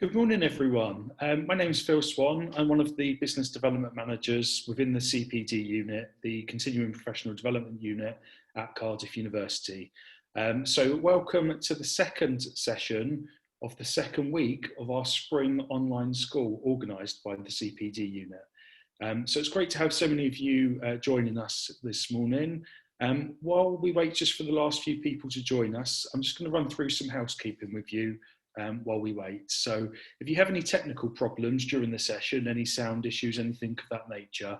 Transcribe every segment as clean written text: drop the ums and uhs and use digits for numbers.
Good morning, everyone. My name is Phil Swan. I'm one of the business development managers within the CPD unit, the Continuing Professional Development unit at Cardiff University. So welcome to the second session of the second week of our spring online school organised by the CPD unit. So it's great to have so many of you joining us this morning. While we wait just for the last few people to join us, I'm just going to run through some housekeeping with you while we wait. So if you have any technical problems during the session, any sound issues, anything of that nature,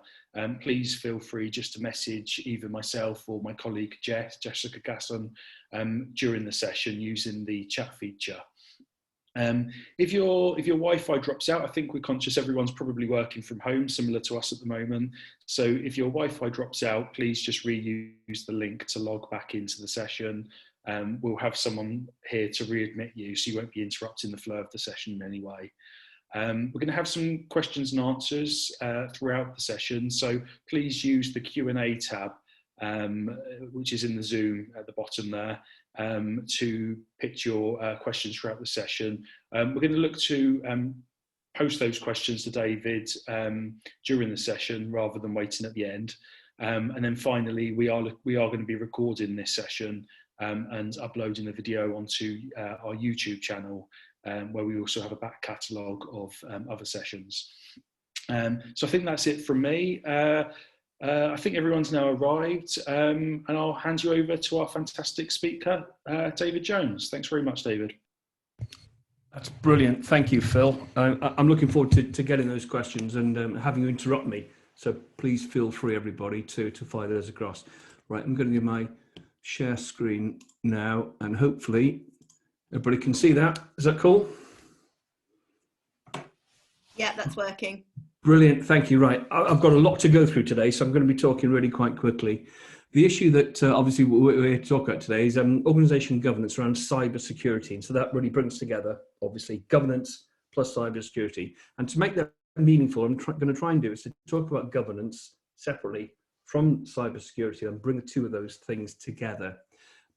please feel free just to message either myself or my colleague Jessica Gasson during the session using the chat feature. If your Wi-Fi drops out, I think we're conscious everyone's probably working from home, similar to us at the moment. So if your Wi-Fi drops out, please just reuse the link to log back into the session. We'll have someone here to readmit you, so you won't be interrupting the flow of the session in any way. We're going to have some questions and answers throughout the session, so please use the Q&A tab, which is in the Zoom at the bottom there, to pitch your questions throughout the session. We're going to look to post those questions to David during the session rather than waiting at the end. And then finally, we are going to be recording this session and uploading the video onto our YouTube channel, where we also have a back catalogue of other sessions. So I think that's it from me. I think everyone's now arrived, and I'll hand you over to our fantastic speaker, David Jones. Thanks very much, David. That's brilliant. Thank you, Phil. I'm looking forward to getting those questions and having you interrupt me. So please feel free, everybody, to fire those across. Right, I'm going to give my share screen now, and hopefully everybody can see that. Is that cool? Yeah, that's working. Brilliant, thank you. Right, I've got a lot to go through today, so I'm going to be talking really quite quickly. The issue that obviously we're here to talk about today is organisation governance around cyber security, and so that really brings together obviously governance plus cyber security. And to make that meaningful, I'm going to try and do is to talk about governance separately from cybersecurity and bring the two of those things together.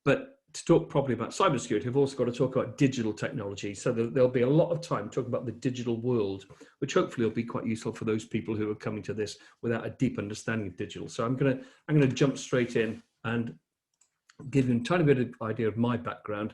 But to talk properly about cybersecurity, I've also got to talk about digital technology. So there'll be a lot of time talking about the digital world, which hopefully will be quite useful for those people who are coming to this without a deep understanding of digital. So I'm going to jump straight in and give you a tiny bit of idea of my background.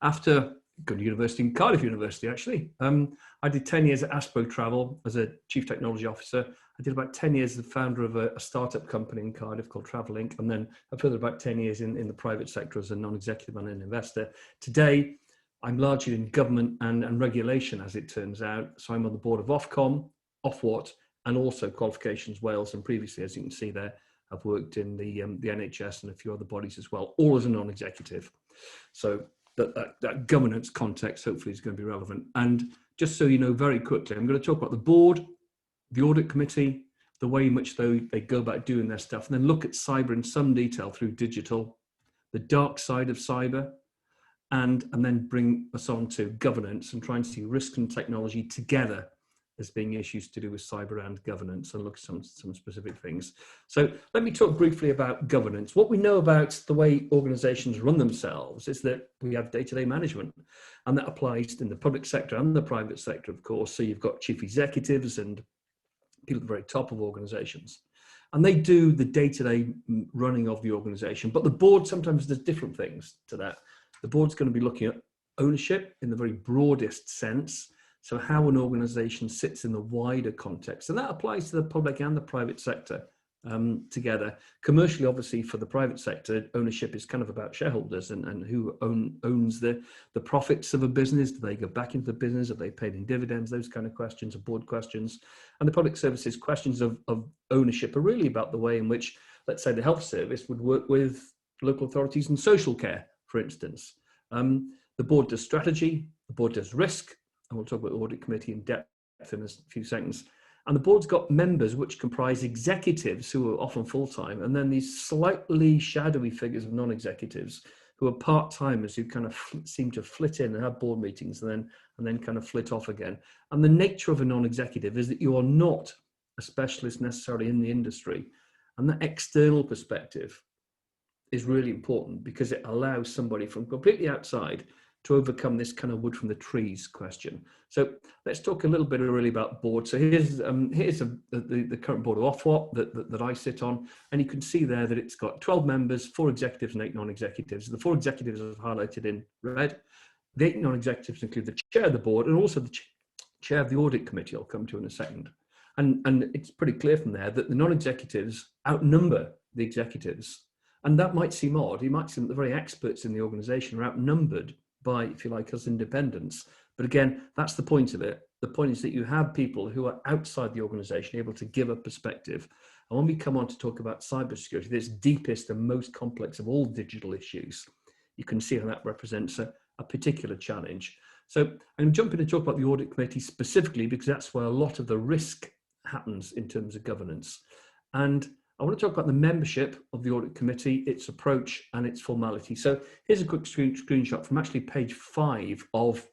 After going to university, in Cardiff University actually, I did 10 years at Aspo Travel as a chief technology officer. I did about 10 years as the founder of a startup company in Cardiff called Travelink, and then a further about 10 years in the private sector as a non-executive and an investor. Today, I'm largely in government and regulation, as it turns out. So I'm on the board of Ofcom, Ofwat, and also qualifications Wales, and previously, as you can see there, I've worked in the NHS and a few other bodies as well, all as a non-executive. So that governance context hopefully is going to be relevant. And just so you know very quickly, I'm going to talk about the board, the audit committee, the way in which they go about doing their stuff, and then look at cyber in some detail through digital, the dark side of cyber, and then bring us on to governance and try and see risk and technology together as being issues to do with cyber and governance, and look at some specific things. So let me talk briefly about governance. What we know about the way organizations run themselves is that we have day-to-day management, and that applies in the public sector and the private sector, of course. So you've got chief executives and people at the very top of organizations, and they do the day-to-day running of the organization. But the board sometimes does different things to that. The board's going to be looking at ownership in the very broadest sense. So how an organization sits in the wider context. And that applies to the public and the private sector together. Commercially, obviously, for the private sector, ownership is kind of about shareholders and who owns the profits of a business. Do they go back into the business? Are they paid in dividends? Those kind of questions are board questions. And the public services questions of ownership are really about the way in which, let's say, the health service would work with local authorities and social care, for instance. The board does strategy, the board does risk, and we'll talk about the audit committee in depth in a few seconds. And the board's got members which comprise executives who are often full-time, and then these slightly shadowy figures of non-executives who are part-timers who kind of seem to flit in and have board meetings and then kind of flit off again. And the nature of a non-executive is that you are not a specialist necessarily in the industry. And that external perspective is really important because it allows somebody from completely outside to overcome this kind of wood from the trees question. So let's talk a little bit really about board. So here's the current board of Ofwat that I sit on, and you can see there that it's got 12 members, 4 executives and 8 non-executives. The 4 executives are highlighted in red. The 8 non-executives include the chair of the board and also the chair of the audit committee. I'll come to in a second. And it's pretty clear from there that the non-executives outnumber the executives. And that might seem odd. You might seem that the very experts in the organization are outnumbered by, if you like, us independents. But again, that's the point of it. The point is that you have people who are outside the organization able to give a perspective. And when we come on to talk about cybersecurity, this deepest and most complex of all digital issues, you can see how that represents a particular challenge. So I'm going to jump in and talk about the audit committee specifically because that's where a lot of the risk happens in terms of governance. And I want to talk about the membership of the audit committee, its approach and its formality. So here's a quick screenshot from actually page 5 of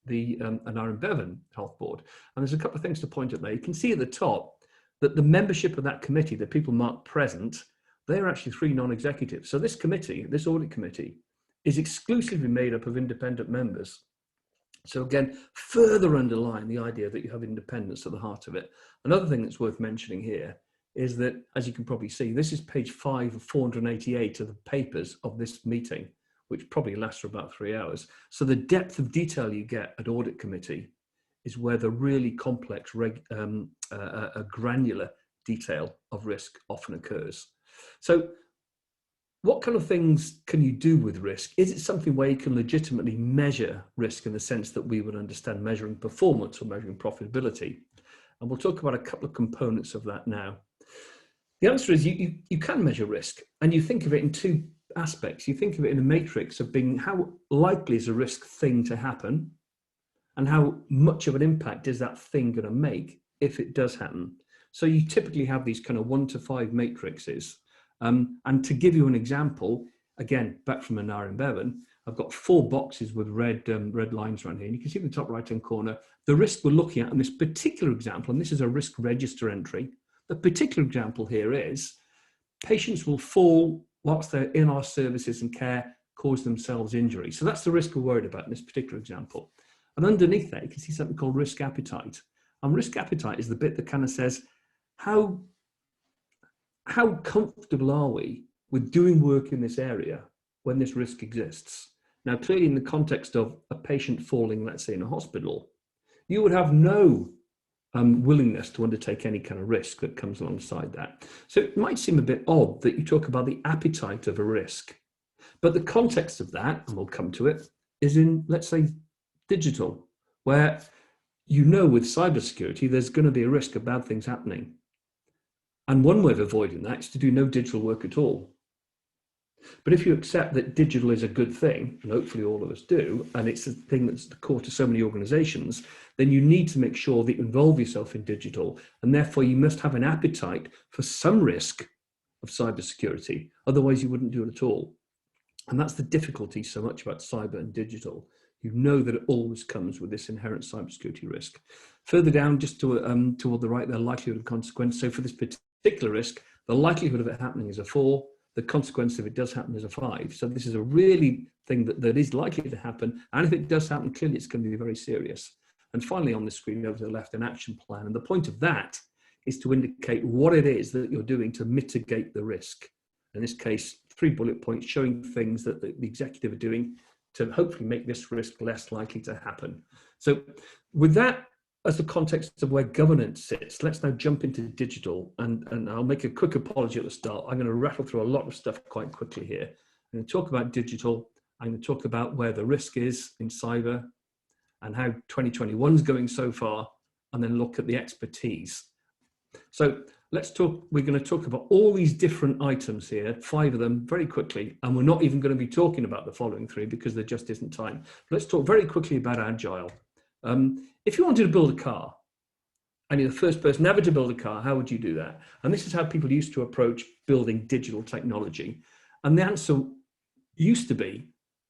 the Aneurin Bevan Health Board. And there's a couple of things to point out there. You can see at the top that the membership of that committee, the people marked present, they're actually 3 non-executives. So this committee, this audit committee, is exclusively made up of independent members. So again, further underline the idea that you have independence at the heart of it. Another thing that's worth mentioning here is that, as you can probably see, this is page 5 of 488 of the papers of this meeting, which probably lasts for about 3 hours. So the depth of detail you get at audit committee is where the really complex, granular detail of risk often occurs. So what kind of things can you do with risk? Is it something where you can legitimately measure risk in the sense that we would understand measuring performance or measuring profitability? And we'll talk about a couple of components of that now. The answer is you can measure risk, and you think of it in 2 aspects. You think of it in a matrix of being how likely is a risk thing to happen and how much of an impact is that thing going to make if it does happen. So you typically have these kind of 1 to 5 matrices. And to give you an example, again, back from Aneurin Bevan, I've got 4 boxes with red lines around here. And you can see in the top right-hand corner, the risk we're looking at in this particular example, and this is a risk register entry. The particular example here is patients will fall whilst they're in our services and care, cause themselves injury. So that's the risk we're worried about in this particular example. And underneath that, you can see something called risk appetite. And risk appetite is the bit that kind of says, how comfortable are we with doing work in this area when this risk exists? Now, clearly in the context of a patient falling, let's say in a hospital, you would have no willingness to undertake any kind of risk that comes alongside that. So it might seem a bit odd that you talk about the appetite of a risk, but the context of that, and we'll come to it, is in, let's say, digital, where you know with cybersecurity, there's going to be a risk of bad things happening. And one way of avoiding that is to do no digital work at all. But if you accept that digital is a good thing, and hopefully all of us do, and it's a thing that's the core to so many organizations, then you need to make sure that you involve yourself in digital. And therefore you must have an appetite for some risk of cybersecurity. Otherwise you wouldn't do it at all. And that's the difficulty so much about cyber and digital. You know that it always comes with this inherent cybersecurity risk. Further down, just toward the right, the likelihood of consequence. So for this particular risk, the likelihood of it happening is a 4. The consequence if it does happen is a 5. So this is a really thing that is likely to happen. And if it does happen, clearly it's going to be very serious. And finally on the screen over to the left, an action plan. And the point of that is to indicate what it is that you're doing to mitigate the risk. In this case, 3 bullet points showing things that the executive are doing to hopefully make this risk less likely to happen. So with that as the context of where governance sits, let's now jump into digital. And I'll make a quick apology at the start. I'm going to rattle through a lot of stuff quite quickly here. I'm going to talk about digital. I'm going to talk about where the risk is in cyber and how 2021 is going so far, and then look at the expertise. So let's talk, we're going to talk about all these different items here, 5 of them very quickly, and we're not even going to be talking about the following 3 because there just isn't time. Let's talk very quickly about Agile. If you wanted to build a car, and you're the first person ever to build a car, how would you do that? And this is how people used to approach building digital technology. And the answer used to be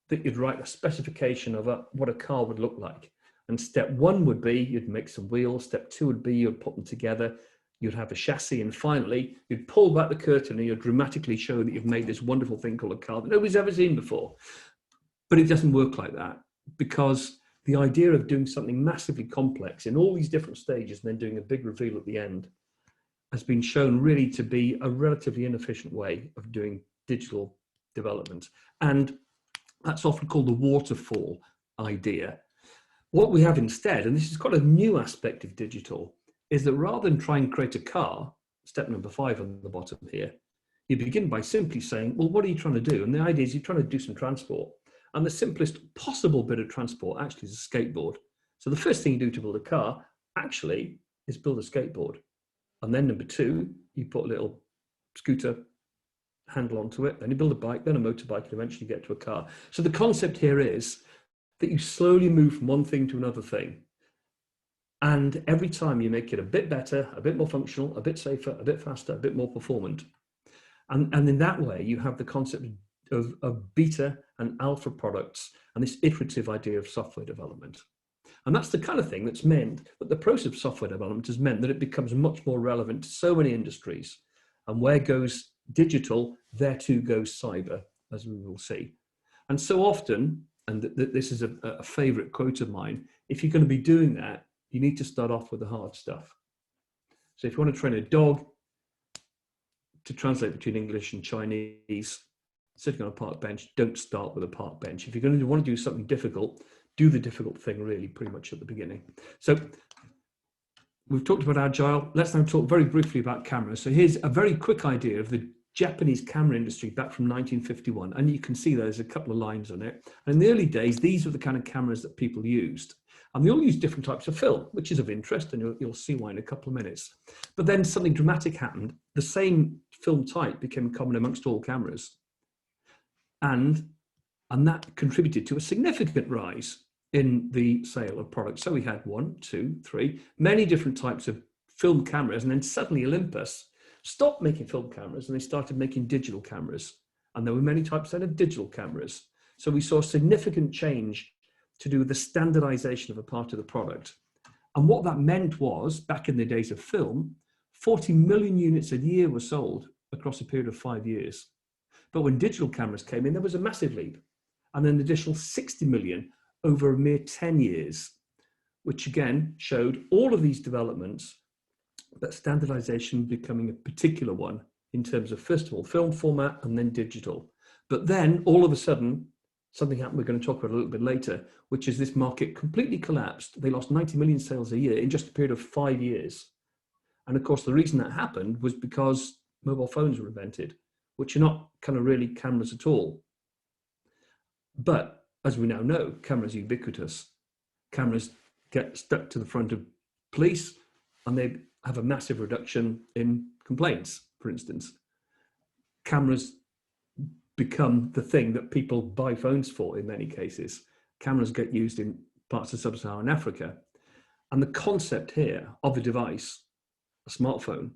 that you'd write a specification of what a car would look like. And step 1 would be you'd make some wheels. Step 2 would be you'd put them together. You'd have a chassis, and finally you'd pull back the curtain and you'd dramatically show that you've made this wonderful thing called a car that nobody's ever seen before. But it doesn't work like that, because the idea of doing something massively complex in all these different stages and then doing a big reveal at the end has been shown really to be a relatively inefficient way of doing digital development. And that's often called the waterfall idea. What we have instead, and this is quite a new aspect of digital, is that rather than try and create a car, step number 5 on the bottom here, you begin by simply saying, well, what are you trying to do? And the idea is you're trying to do some transport. And the simplest possible bit of transport actually is a skateboard. So the first thing you do to build a car actually is build a skateboard. And then number 2, you put a little scooter handle onto it, then you build a bike, then a motorbike, and eventually get to a car. So the concept here is that you slowly move from one thing to another thing. And every time you make it a bit better, a bit more functional, a bit safer, a bit faster, a bit more performant. And in that way, you have the concept of beta and alpha products and this iterative idea of software development. And that's the kind of thing that's meant that the process of software development has meant that it becomes much more relevant to so many industries. And where goes digital, there too goes cyber, as we will see. And so often, and this is a favorite quote of mine, if you're going to be doing that, you need to start off with the hard stuff. So if you want to train a dog to translate between English and Chinese, sitting on a park bench, don't start with a park bench. If you're going to want to do something difficult, do the difficult thing really pretty much at the beginning. So we've talked about Agile. Let's now talk very briefly about cameras. So here's a very quick idea of the Japanese camera industry back from 1951. And you can see there's a couple of lines on it. And in the early days, these were the kind of cameras that people used. And they all use different types of film, which is of interest, and you'll see why in a couple of minutes. But then something dramatic happened. The same film type became common amongst all cameras. And that contributed to a significant rise in the sale of products. So we had 1, 2, 3, many different types of film cameras. And then suddenly Olympus stopped making film cameras and they started making digital cameras. And there were many types then of digital cameras. So we saw a significant change to do with the standardization of a part of the product. And what that meant was, back in the days of film, 40 million units a year were sold across a period of 5 years. But when digital cameras came in, there was a massive leap, and an additional 60 million over a mere 10 years, which again showed all of these developments, but standardization becoming a particular one in terms of, first of all, film format and then digital. But then all of a sudden, something happened we're going to talk about a little bit later, which is this market completely collapsed. They lost 90 million sales a year in just a period of 5 years. And of course, the reason that happened was because mobile phones were invented, which are not kind of really cameras at all. But as we now know, cameras are ubiquitous. Cameras get stuck to the front of police and they have a massive reduction in complaints, for instance. Cameras become the thing that people buy phones for in many cases. Cameras get used in parts of sub-Saharan Africa. And the concept here of a device, a smartphone,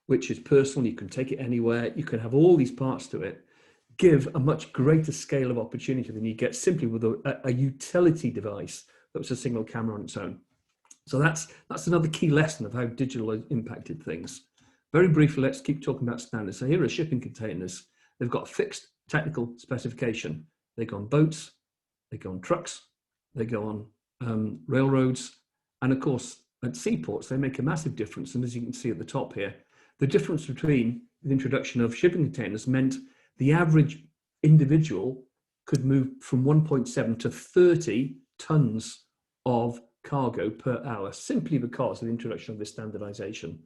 which is personal, you can take it anywhere, you can have all these parts to it, give a much greater scale of opportunity than you get simply with a utility device that was a single camera on its own. So that's another key lesson of how digital has impacted things. Very briefly, let's keep talking about standards. So here are shipping containers. They've got a fixed technical specification. They go on boats, they go on trucks, they go on railroads, and of course, at seaports, they make a massive difference. And as you can see at the top here, the difference between the introduction of shipping containers meant the average individual could move from 1.7 to 30 tons of cargo per hour, simply because of the introduction of this standardization,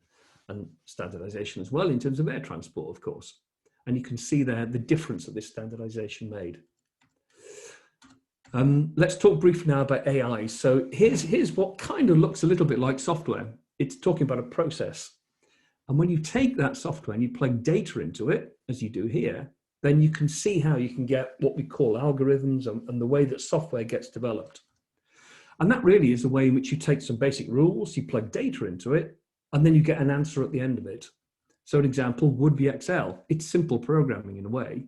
and standardization as well in terms of air transport, of course. And you can see there the difference that this standardization made. Let's talk briefly now about AI. So here's what kind of looks a little bit like software. It's talking about a process. And when you take that software and you plug data into it, as you do here, then you can see how you can get what we call algorithms and the way that software gets developed. And that really is the way in which you take some basic rules, you plug data into it, and then you get an answer at the end of it. So an example would be Excel. It's simple programming in a way.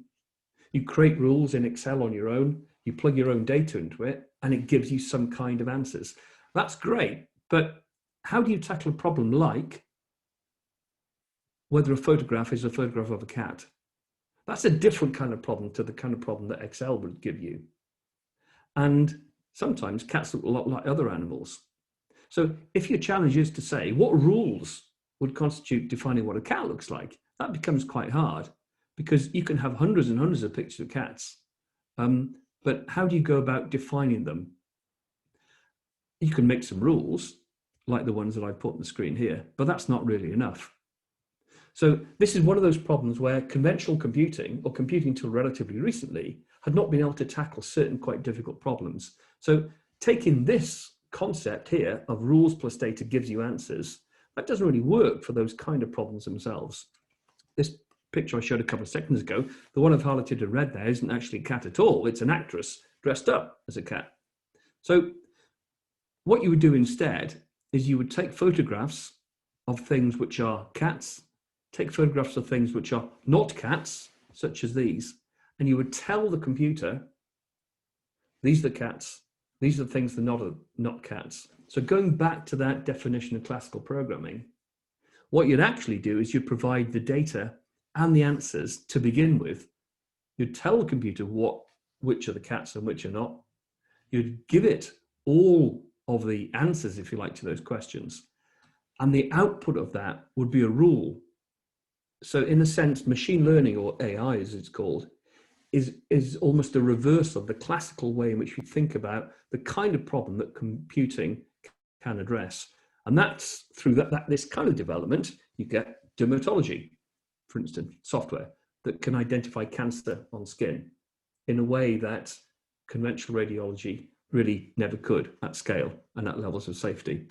You create rules in Excel on your own, you plug your own data into it, and it gives you some kind of answers. That's great, but how do you tackle a problem like whether a photograph is a photograph of a cat? That's a different kind of problem to the kind of problem that Excel would give you. And sometimes cats look a lot like other animals. So if your challenge is to say, what rules would constitute defining what a cat looks like, that becomes quite hard, because you can have hundreds and hundreds of pictures of cats. But how do you go about defining them? You can make some rules, like the ones that I put on the screen here, but that's not really enough. So this is one of those problems where conventional computing, or computing till relatively recently, had not been able to tackle certain quite difficult problems. So taking this concept here of rules plus data gives you answers, that doesn't really work for those kind of problems themselves. This picture I showed a couple of seconds ago, the one I've highlighted in red there isn't actually a cat at all. It's an actress dressed up as a cat. So what you would do instead is you would take photographs of things which are cats, take photographs of things which are not cats, such as these, and you would tell the computer, these are the cats, these are the things that are not cats. So going back to that definition of classical programming, what you'd actually do is you'd provide the data and the answers to begin with. You'd tell the computer which are the cats and which are not. You'd give it all of the answers, if you like, to those questions. And the output of that would be a rule. So in a sense, machine learning, or AI as it's called, is almost a reverse of the classical way in which we think about the kind of problem that computing can address. And that's through this kind of development, you get dermatology, for instance, software that can identify cancer on skin in a way that conventional radiology really never could at scale and at levels of safety.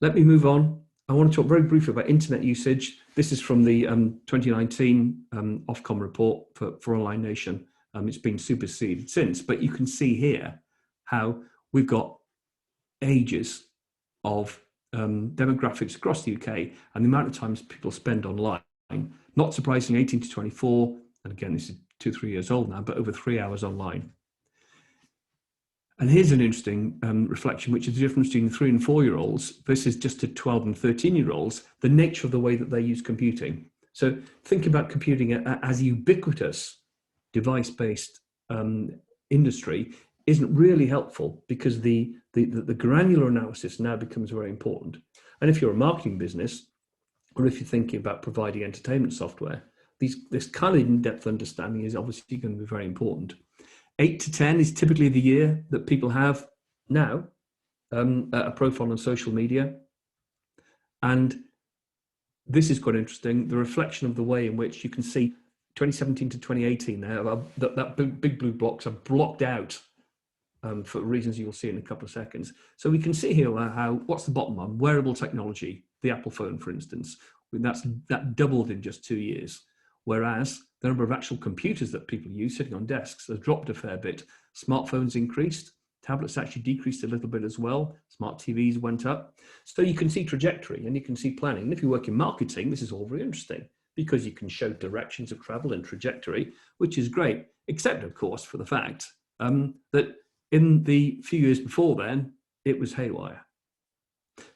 Let me move on. I want to talk very briefly about internet usage. This is from the 2019 Ofcom report for Online Nation. It's been superseded since, but you can see here how we've got ages of demographics across the UK and the amount of times people spend online. Not surprising, 18 to 24, and again, this is 2-3 years old now, but over 3 hours online. And here's an interesting reflection, which is the difference between 3 and 4-year-olds versus just to 12 and 13-year-olds, the nature of the way that they use computing. So think about computing as a ubiquitous device-based industry isn't really helpful, because the granular analysis now becomes very important. And if you're a marketing business, or if you're thinking about providing entertainment software, this kind of in-depth understanding is obviously going to be very important. 8 to 10 is typically the year that people have now a profile on social media. And this is quite interesting, the reflection of the way in which you can see 2017 to 2018 now, that big blue blocks are blocked out for reasons you'll see in a couple of seconds. So we can see here how, what's the bottom one? Wearable technology, the Apple phone, for instance, that doubled in just 2 years. Whereas the number of actual computers that people use sitting on desks has dropped a fair bit. Smartphones increased, tablets actually decreased a little bit as well. Smart TVs went up. So you can see trajectory and you can see planning. And if you work in marketing, this is all very interesting because you can show directions of travel and trajectory, which is great, except of course for the fact that in the few years before then, it was haywire.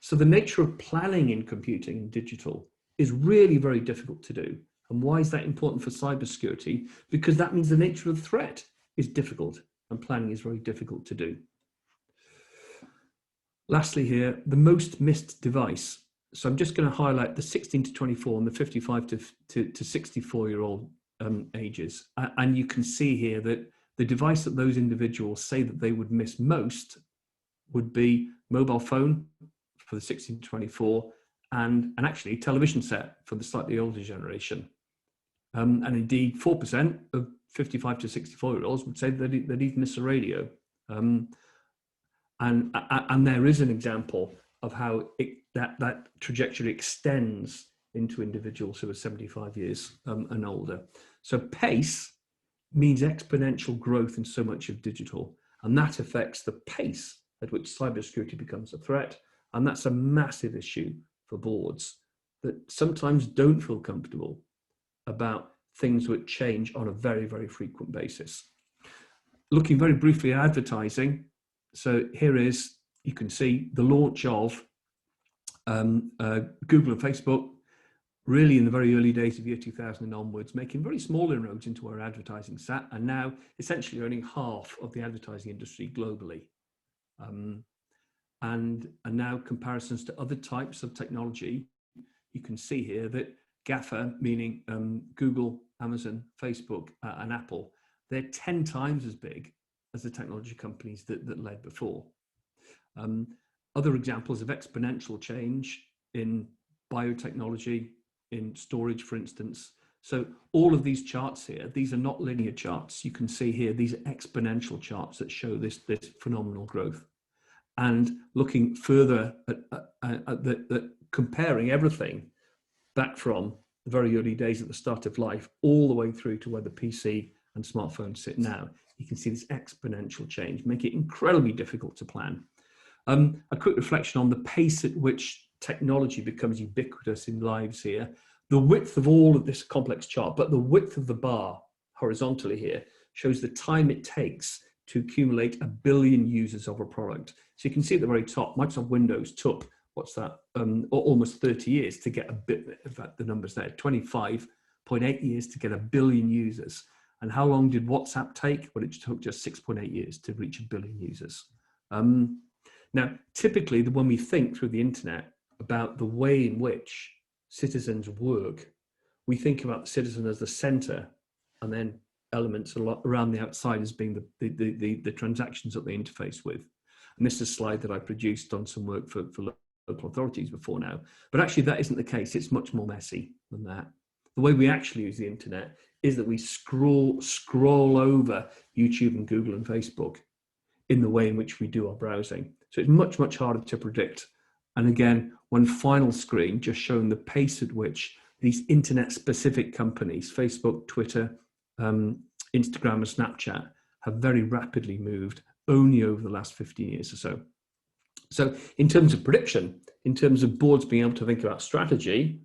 So the nature of planning in computing and digital is really very difficult to do. And why is that important for cybersecurity? Because that means the nature of the threat is difficult and planning is very difficult to do. Lastly here, the most missed device. So I'm just going to highlight the 16 to 24 and the 55 to 64-year-old ages. And you can see here that the device that those individuals say that they would miss most would be mobile phone for the 16 to 24 and actually television set for the slightly older generation. And indeed 4% of 55 to 64-year-olds would say that they'd miss a radio. And there is an example of how that trajectory extends into individuals who are 75 years and older. So pace means exponential growth in so much of digital, and that affects the pace at which cybersecurity becomes a threat. And that's a massive issue for boards that sometimes don't feel comfortable about things which change on a very, very frequent basis. Looking very briefly at advertising. So here is, you can see the launch of Google and Facebook, really in the very early days of year 2000 and onwards, making very small inroads into where advertising sat, and now essentially owning half of the advertising industry globally. And now comparisons to other types of technology, you can see here that GAFA, meaning Google, Amazon, Facebook, and Apple, they're 10 times as big as the technology companies that led before. Other examples of exponential change in biotechnology, in storage, for instance. So all of these charts here, these are not linear charts. You can see here, these are exponential charts that show this phenomenal growth. And looking further at comparing everything back from the very early days at the start of life, all the way through to where the PC and smartphones sit now, you can see this exponential change, make it incredibly difficult to plan. A quick reflection on the pace at which technology becomes ubiquitous in lives here. The width of all of this complex chart, but the width of the bar horizontally here shows the time it takes to accumulate 1 billion users of a product. So you can see at the very top, Microsoft Windows took, what's that, almost 30 years to get a bit, in fact, the numbers there, 25.8 years to get 1 billion users. And how long did WhatsApp take? Well, it took just 6.8 years to reach 1 billion users. Now, typically, when we think through the internet about the way in which citizens work, we think about the citizen as the center, and then elements a lot around the outside as being the transactions that they interface with. And this is a slide that I produced on some work for local authorities before now. But actually, that isn't the case. It's much more messy than that. The way we actually use the internet is that we scroll over YouTube and Google and Facebook in the way in which we do our browsing. So it's much, much harder to predict. And again, one final screen just showing the pace at which these internet-specific companies, Facebook, Twitter, Instagram and Snapchat, have very rapidly moved only over the last 15 years or so. So in terms of prediction, in terms of boards being able to think about strategy,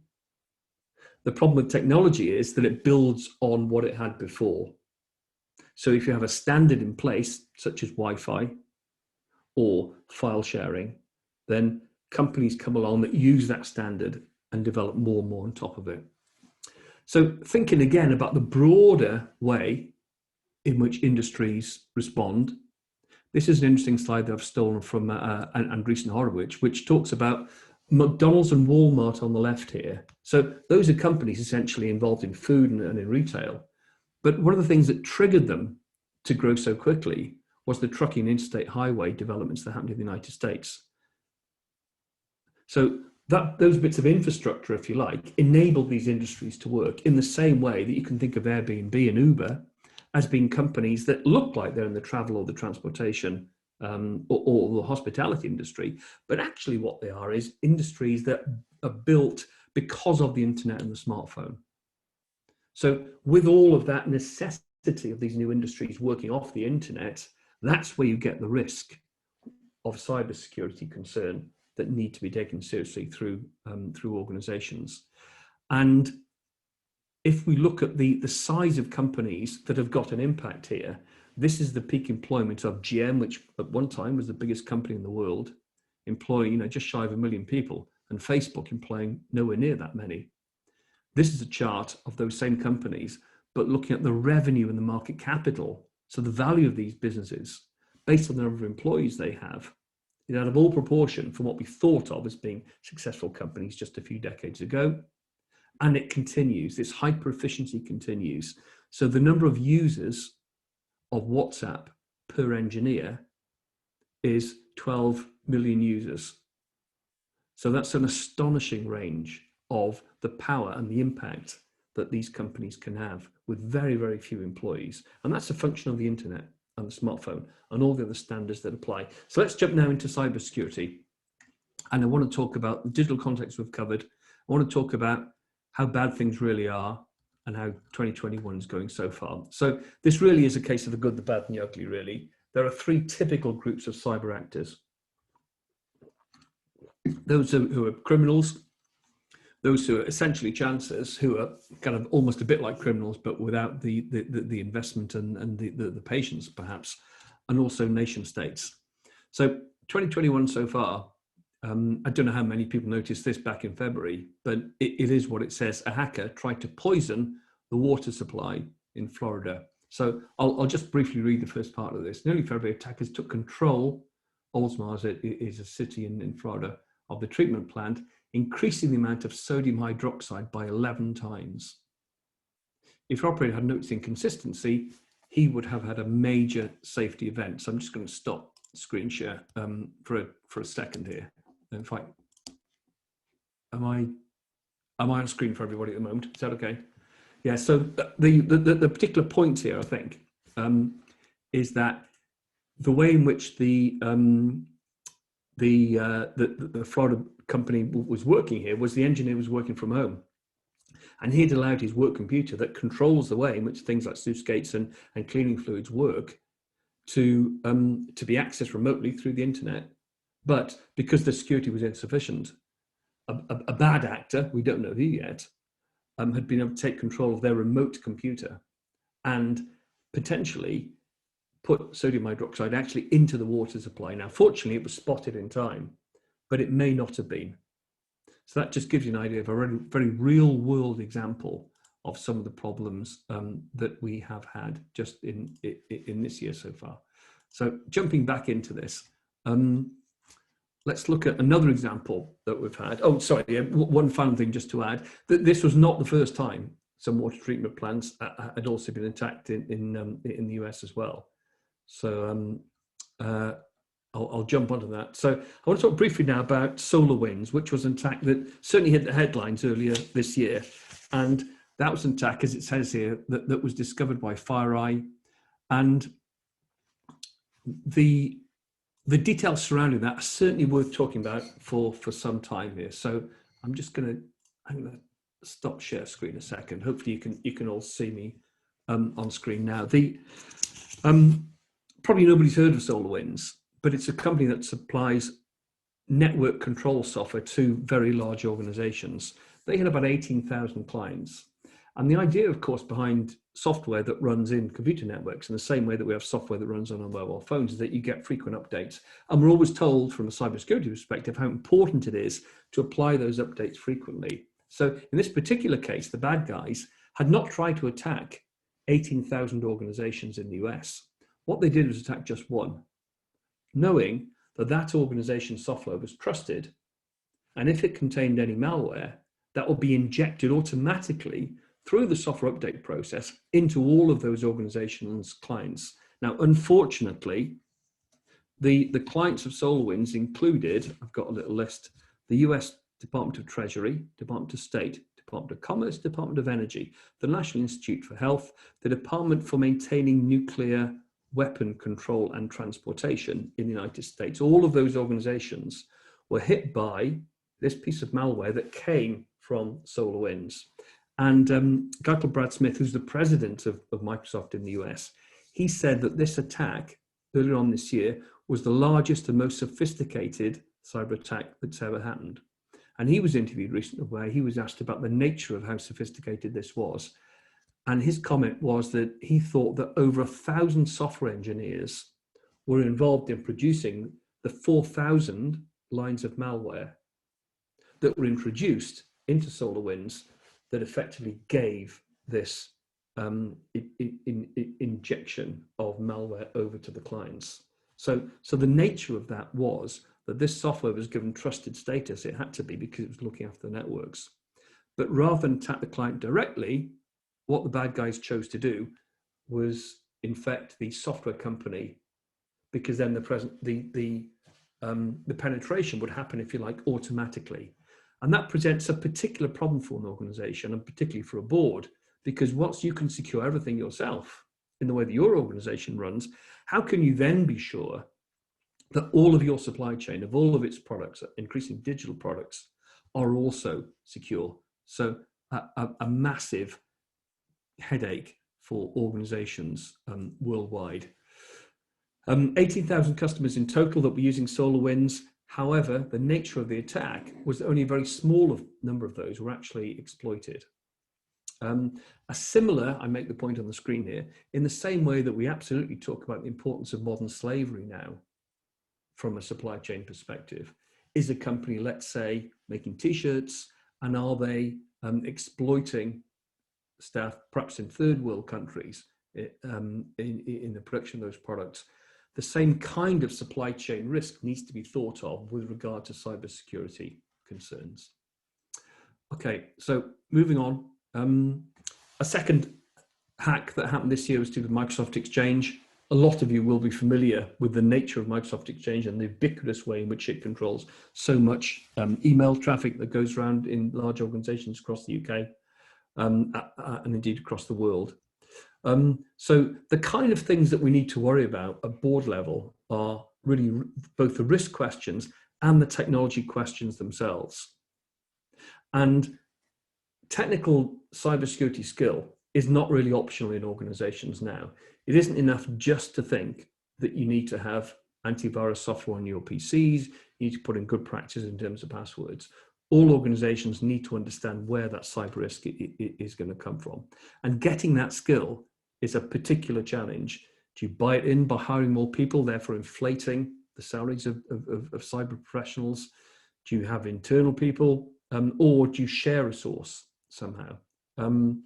the problem with technology is that it builds on what it had before. So if you have a standard in place, such as Wi-Fi or file sharing, then companies come along that use that standard and develop more and more on top of it. So thinking again about the broader way in which industries respond, this is an interesting slide that I've stolen from Andreessen Horowitz, which talks about McDonald's and Walmart on the left here. So those are companies essentially involved in food and in retail. But one of the things that triggered them to grow so quickly was the trucking interstate highway developments that happened in the United States. So those bits of infrastructure, if you like, enabled these industries to work in the same way that you can think of Airbnb and Uber as being companies that look like they're in the travel or the transportation or the hospitality industry, but actually what they are is industries that are built because of the internet and the smartphone. So with all of that necessity of these new industries working off the internet, that's where you get the risk of cybersecurity concern that need to be taken seriously through organizations. And if we look at the size of companies that have got an impact here, this is the peak employment of GM, which at one time was the biggest company in the world, employing just shy of 1 million people, and Facebook employing nowhere near that many. This is a chart of those same companies, but looking at the revenue and the market capital. So the value of these businesses, based on the number of employees they have, is out of all proportion from what we thought of as being successful companies just a few decades ago. And it continues, this hyper efficiency continues. So the number of users of WhatsApp per engineer is 12 million users. So that's an astonishing range of the power and the impact that these companies can have with very, very few employees. And that's a function of the internet and the smartphone and all the other standards that apply. So let's jump now into cybersecurity. And I want to talk about the digital context we've covered. I want to talk about how bad things really are and how 2021 is going so far. So this really is a case of the good, the bad, and the ugly, really. There are 3 typical groups of cyber actors. Those who are criminals, those who are essentially chancers, who are kind of almost a bit like criminals, but without the investment and the patience, perhaps, and also nation states. So 2021 so far, I don't know how many people noticed this back in February, but it is what it says. A hacker tried to poison the water supply in Florida. So I'll just briefly read the first part of this. In early February, attackers took control. Oldsmar is a city in Florida, of the treatment plant, increasing the amount of sodium hydroxide by 11 times. If the operator had noticed inconsistency, he would have had a major safety event. So I'm just going to stop screen share for a second here. In fact, am I on screen for everybody at the moment? Is that okay? Yeah. So the particular point here, I think, is that the way in which the Florida company was working here was the engineer was working from home, and he'd allowed his work computer that controls the way in which things like sluice gates and cleaning fluids work to be accessed remotely through the internet. But because the security was insufficient, a bad actor, we don't know who yet, had been able to take control of their remote computer and potentially put sodium hydroxide actually into the water supply. Now, fortunately, it was spotted in time, but it may not have been. So that just gives you an idea of a very, very real world example of some of the problems that we have had just in this year so far. So jumping back into this, let's look at another example that we've had. Oh, sorry, yeah, one final thing just to add, that this was not the first time some water treatment plants had also been attacked in the US as well. So I'll jump onto that. So I want to talk briefly now about SolarWinds, which was an attack that certainly hit the headlines earlier this year. And that was an attack, as it says here, that was discovered by FireEye. And the details surrounding that are certainly worth talking about for some time here. So I'm going to stop share screen a second. Hopefully you can all see me on screen now. Probably nobody's heard of SolarWinds, but it's a company that supplies network control software to very large organizations. They had about 18,000 clients. And the idea, of course, behind software that runs in computer networks in the same way that we have software that runs on our mobile phones is that you get frequent updates. And we're always told from a cybersecurity perspective how important it is to apply those updates frequently. So in this particular case, the bad guys had not tried to attack 18,000 organizations in the US. What they did was attack just one, knowing that that organization's software was trusted. And if it contained any malware, that would be injected automatically through the software update process into all of those organizations' clients. Now, unfortunately, the clients of SolarWinds included, I've got a little list, the US Department of Treasury, Department of State, Department of Commerce, Department of Energy, the National Institute for Health, the Department for Maintaining Nuclear Weapon Control and Transportation in the United States. All of those organizations were hit by this piece of malware that came from SolarWinds. And a guy called Brad Smith, who's the president of Microsoft in the US, he said that this attack earlier on this year was the largest and most sophisticated cyber attack that's ever happened. And he was interviewed recently where he was asked about the nature of how sophisticated this was. And his comment was that he thought that over 1,000 software engineers were involved in producing the 4,000 lines of malware that were introduced into SolarWinds that effectively gave this injection of malware over to the clients. So the nature of that was that this software was given trusted status. It had to be because it was looking after the networks. But rather than attack the client directly, what the bad guys chose to do was infect the software company, because then the penetration would happen, if you like, automatically. And that presents a particular problem for an organization, and particularly for a board, because once you can secure everything yourself in the way that your organization runs, how can you then be sure that all of your supply chain, of all of its products, increasing digital products, are also secure? So a massive headache for organizations worldwide. 18,000 customers in total that were using SolarWinds. However, the nature of the attack was that only a very small number of those were actually exploited. A similar, I make the point on the screen here, in the same way that we absolutely talk about the importance of modern slavery now from a supply chain perspective, is a company, let's say, making t-shirts, and are they exploiting staff, perhaps in third world countries, in the production of those products? The same kind of supply chain risk needs to be thought of with regard to cybersecurity concerns. Okay, so moving on. A second hack that happened this year was to do with Microsoft Exchange. A lot of you will be familiar with the nature of Microsoft Exchange and the ubiquitous way in which it controls so much email traffic that goes around in large organizations across the UK and indeed across the world. So the kind of things that we need to worry about at board level are really both the risk questions and the technology questions themselves. And technical cybersecurity skill is not really optional in organizations now. It isn't enough just to think that you need to have antivirus software on your PCs, you need to put in good practice in terms of passwords. All organizations need to understand where that cyber risk is going to come from. And getting that skill is a particular challenge. Do you buy it in by hiring more people, therefore inflating the salaries of cyber professionals? Do you have internal people, or do you share a source somehow? And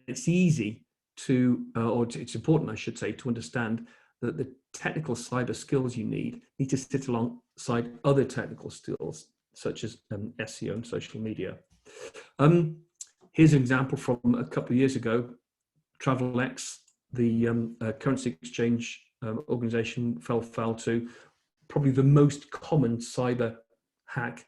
it's easy to, it's important, I should say, to understand that the technical cyber skills you need to sit alongside other technical skills, such as SEO and social media. Here's an example from a couple of years ago. TravelX, the currency exchange organization, fell foul to probably the most common cyber hack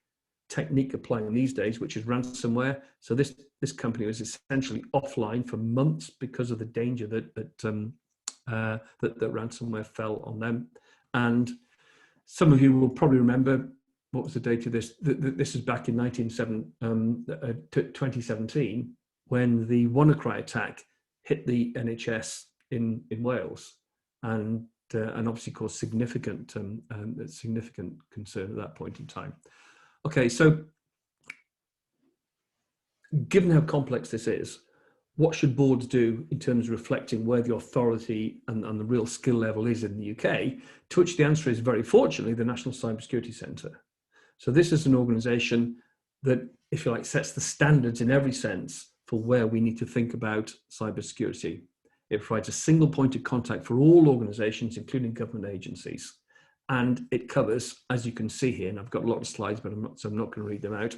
technique applying these days, which is ransomware. So this company was essentially offline for months because of the danger that ransomware fell on them. And some of you will probably remember, what was the date of this? This is back in 2017, when the WannaCry attack hit the NHS in Wales, and obviously caused significant concern at that point in time. Okay, so given how complex this is, what should boards do in terms of reflecting where the authority and the real skill level is in the UK? To which the answer is, very fortunately, the National Cybersecurity Centre. So this is an organisation that, if you like, sets the standards in every sense for where we need to think about cybersecurity. It provides a single point of contact for all organisations, including government agencies. And it covers, as you can see here, and I've got a lot of slides, but I'm not going to read them out,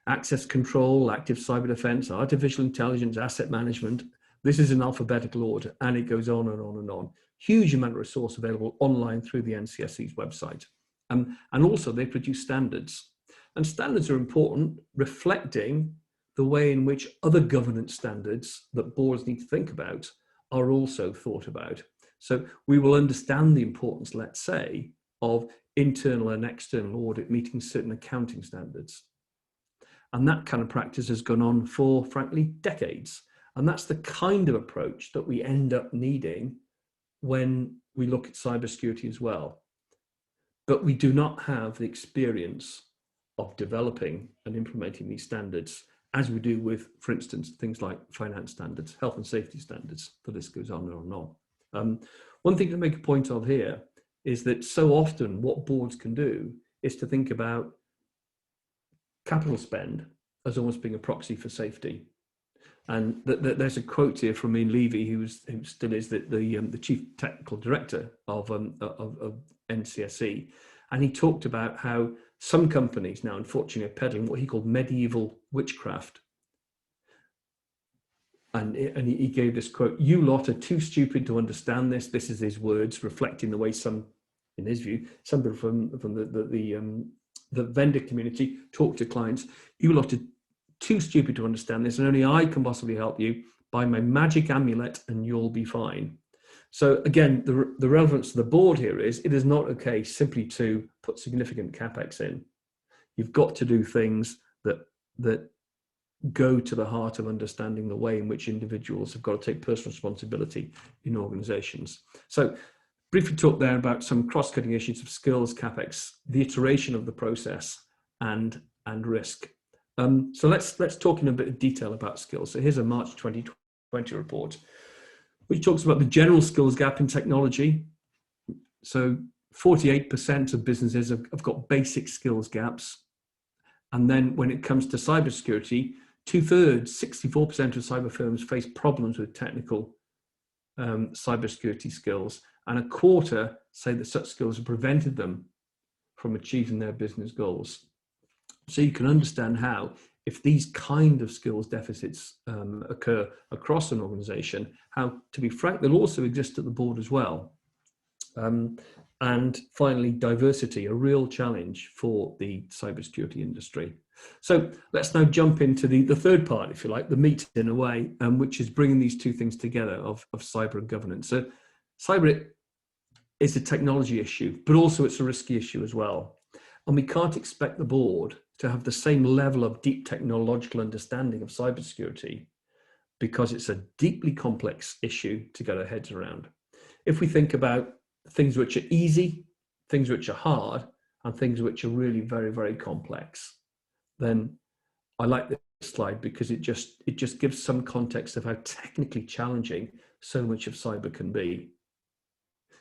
access control, active cyber defence, artificial intelligence, asset management. This is in alphabetical order, and it goes on and on and on. Huge amount of resource available online through the NCSC's website. And also they produce standards. And standards are important, reflecting the way in which other governance standards that boards need to think about are also thought about. So we will understand the importance, let's say, of internal and external audit meeting certain accounting standards. And that kind of practice has gone on for, frankly, decades. And that's the kind of approach that we end up needing when we look at cybersecurity as well. But we do not have the experience of developing and implementing these standards as we do with, for instance, things like finance standards, health and safety standards. The list goes on and on. One thing to make a point of here is that so often what boards can do is to think about capital spend as almost being a proxy for safety. And there's a quote here from Ian Levy, who still is the chief technical director of NCSE, and he talked about how some companies now, unfortunately, are peddling what he called medieval witchcraft. And he gave this quote: "You lot are too stupid to understand this." This is his words, reflecting the way some, in his view, some people from the vendor community talk to clients. "You lot are too stupid to understand this, and only I can possibly help you. Buy my magic amulet and you'll be fine." So again, the relevance to the board here is it is not okay simply to put significant capex in. You've got to do things that go to the heart of understanding the way in which individuals have got to take personal responsibility in organizations. So briefly talk there about some cross-cutting issues of skills, capex, the iteration of the process, and risk. So let's talk in a bit of detail about skills. So here's a March 2020 report, which talks about the general skills gap in technology. So 48% of businesses have got basic skills gaps. And then when it comes to cybersecurity, 2/3, 64% of cyber firms face problems with technical cybersecurity skills, and 1/4 say that such skills have prevented them from achieving their business goals. So you can understand how, if these kind of skills deficits occur across an organization, how, to be frank, they'll also exist at the board as well. And finally, diversity, a real challenge for the cybersecurity industry. So let's now jump into the third part, if you like, the meat in a way, which is bringing these two things together of cyber and governance. So cyber is a technology issue, but also it's a risky issue as well. And we can't expect the board to have the same level of deep technological understanding of cybersecurity, because it's a deeply complex issue to get our heads around. If we think about things which are easy, things which are hard, and things which are really very, very complex, then I like this slide because it just gives some context of how technically challenging so much of cyber can be.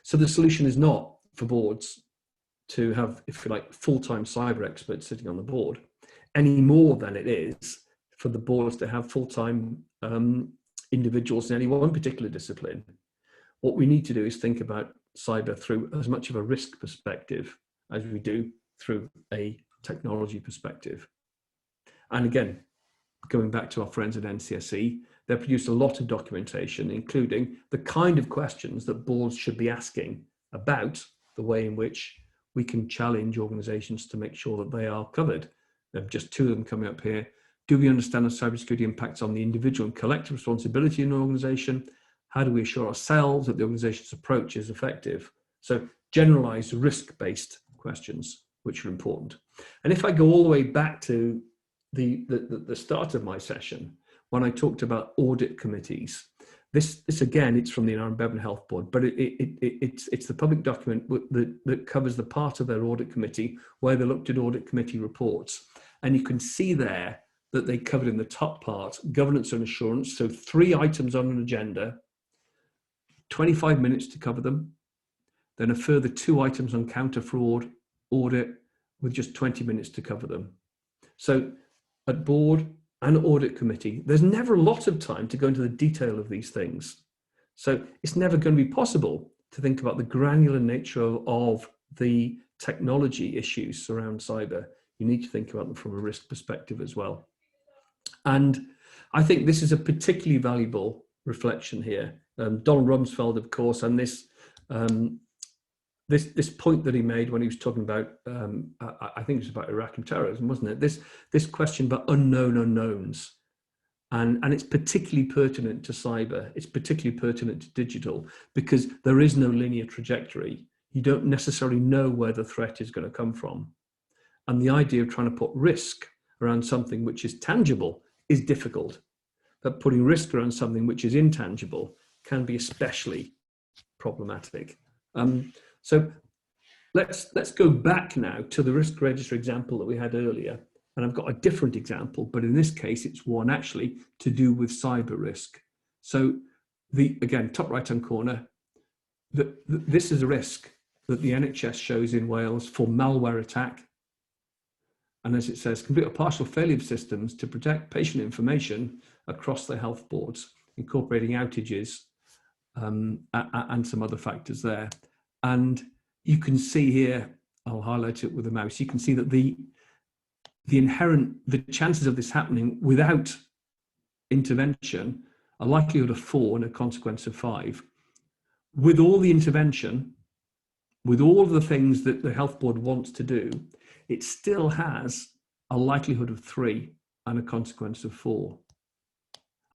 So the solution is not for boards to have, if you like, full-time cyber experts sitting on the board, any more than it is for the boards to have full-time individuals in any one particular discipline. What we need to do is think about cyber through as much of a risk perspective as we do through a technology perspective. And again, going back to our friends at NCSE, they've produced a lot of documentation, including the kind of questions that boards should be asking about the way in which we can challenge organizations to make sure that they are covered. There are just two of them coming up here. Do we understand the cybersecurity impacts on the individual and collective responsibility in an organization? How do we assure ourselves that the organization's approach is effective? So generalized risk-based questions, which are important. And if I go all the way back to the start of my session, when I talked about audit committees, this again, it's from the Aaron Bevan Health Board, but it's the public document that covers the part of their audit committee where they looked at audit committee reports. And you can see there that they covered in the top part, governance and assurance. So 3 items on an agenda, 25 minutes to cover them. Then a further 2 items on counter fraud audit with just 20 minutes to cover them. So at board and audit committee, there's never a lot of time to go into the detail of these things. So it's never going to be possible to think about the granular nature of the technology issues around cyber. You need to think about them from a risk perspective as well. And I think this is a particularly valuable reflection here. Donald Rumsfeld, of course, and this point that he made when he was talking about, I think it was about Iraq and terrorism, wasn't it? This question about unknown unknowns And it's particularly pertinent to cyber. It's particularly pertinent to digital because there is no linear trajectory. You don't necessarily know where the threat is going to come from. And the idea of trying to put risk around something which is tangible is difficult. But putting risk around something which is intangible can be especially problematic. So let's go back now to the risk register example that we had earlier. And I've got a different example, but in this case, it's one actually to do with cyber risk. So again, top right-hand corner, this is a risk that the NHS shows in Wales for malware attack. And as it says, complete or partial failure of systems to protect patient information across the health boards, incorporating outages and some other factors there. And you can see here, I'll highlight it with a mouse, you can see that the chances of this happening without intervention, a likelihood of 4 and a consequence of 5. With all the intervention, with all of the things that the health board wants to do, it still has a likelihood of 3 and a consequence of 4.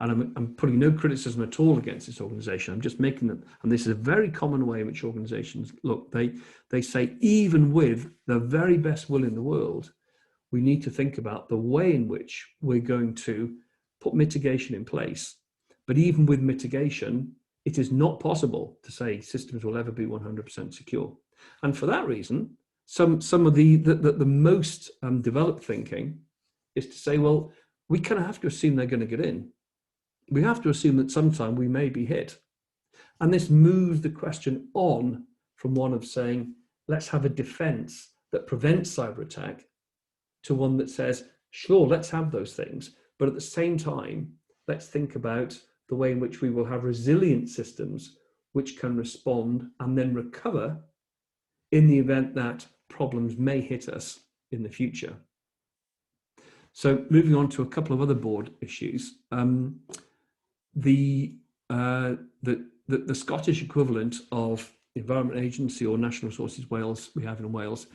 And I'm putting no criticism at all against this organisation. I'm just making them, and this is a very common way in which organisations look. They say, even with the very best will in the world, we need to think about the way in which we're going to put mitigation in place. But even with mitigation, it is not possible to say systems will ever be 100% secure. And for that reason, some of the most developed thinking is to say, well, we kind of have to assume they're going to get in. We have to assume that sometime we may be hit. And this moves the question on from one of saying, let's have a defense that prevents cyber attack, to one that says, sure, let's have those things. But at the same time, let's think about the way in which we will have resilient systems which can respond and then recover in the event that problems may hit us in the future. So moving on to a couple of other board issues. The Scottish equivalent of Environment Agency or National Resources Wales, we have in Wales,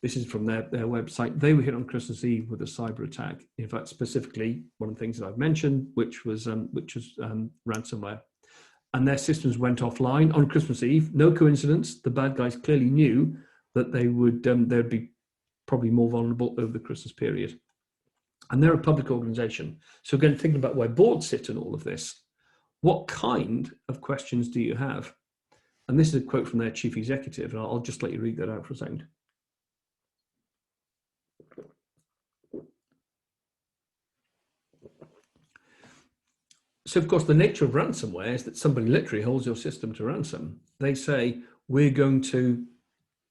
this is from their website. They were hit on Christmas Eve with a cyber attack. In fact, specifically, one of the things that I've mentioned, which was ransomware. And their systems went offline on Christmas Eve. No coincidence. The bad guys clearly knew that they'd be probably more vulnerable over the Christmas period. And they're a public organisation. So again, thinking about where boards sit in all of this, what kind of questions do you have? And this is a quote from their chief executive, and I'll just let you read that out for a second. So, of course, the nature of ransomware is that somebody literally holds your system to ransom. They say, we're going to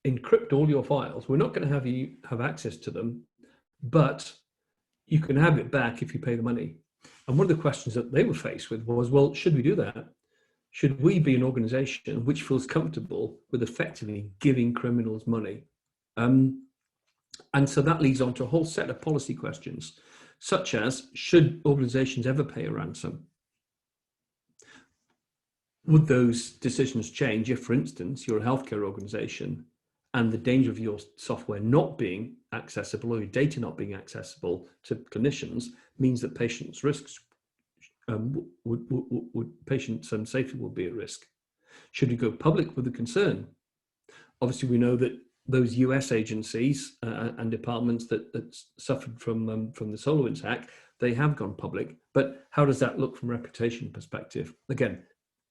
encrypt all your files. We're not going to have you have access to them, but you can have it back if you pay the money. And one of the questions that they were faced with was, well, should we do that? Should we be an organization which feels comfortable with effectively giving criminals money? And so that leads on to a whole set of policy questions, such as, should organizations ever pay a ransom? Would those decisions change if, for instance, you're a healthcare organization and the danger of your software not being accessible or your data not being accessible to clinicians means that patients' risks, patient safety will be at risk? Should we go public with the concern? Obviously, we know that those US agencies and departments that suffered from the SolarWinds hack, they have gone public. But how does that look from a reputation perspective? Again,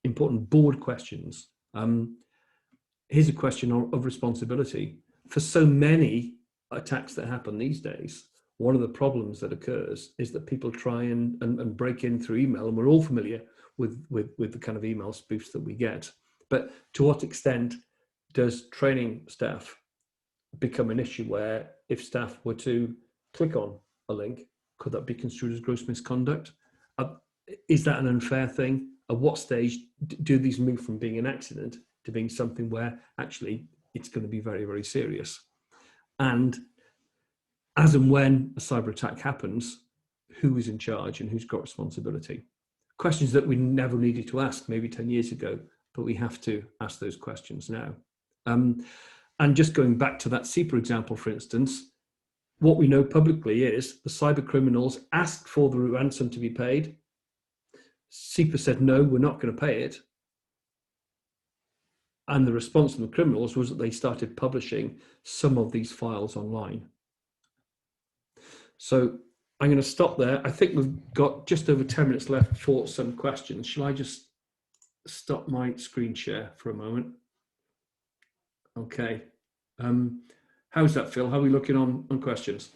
important board questions. Here's a question of responsibility. For so many attacks that happen these days, one of the problems that occurs is that people try and break in through email, and we're all familiar with the kind of email spoofs that we get. But to what extent does training staff become an issue where if staff were to click on a link, could that be construed as gross misconduct? Is that an unfair thing? At what stage do these move from being an accident to being something where actually it's going to be very, very serious? And as and when a cyber attack happens, who is in charge and who's got responsibility? Questions that we never needed to ask maybe 10 years ago, but we have to ask those questions now. And just going back to that SEPA example, for instance, what we know publicly is the cyber criminals asked for the ransom to be paid. SEPA said, no, we're not going to pay it. And the response from the criminals was that they started publishing some of these files online. So I'm going to stop there. I think we've got just over 10 minutes left for some questions. Shall I just stop my screen share for a moment? Okay. How's that, Phil? How are we looking on questions?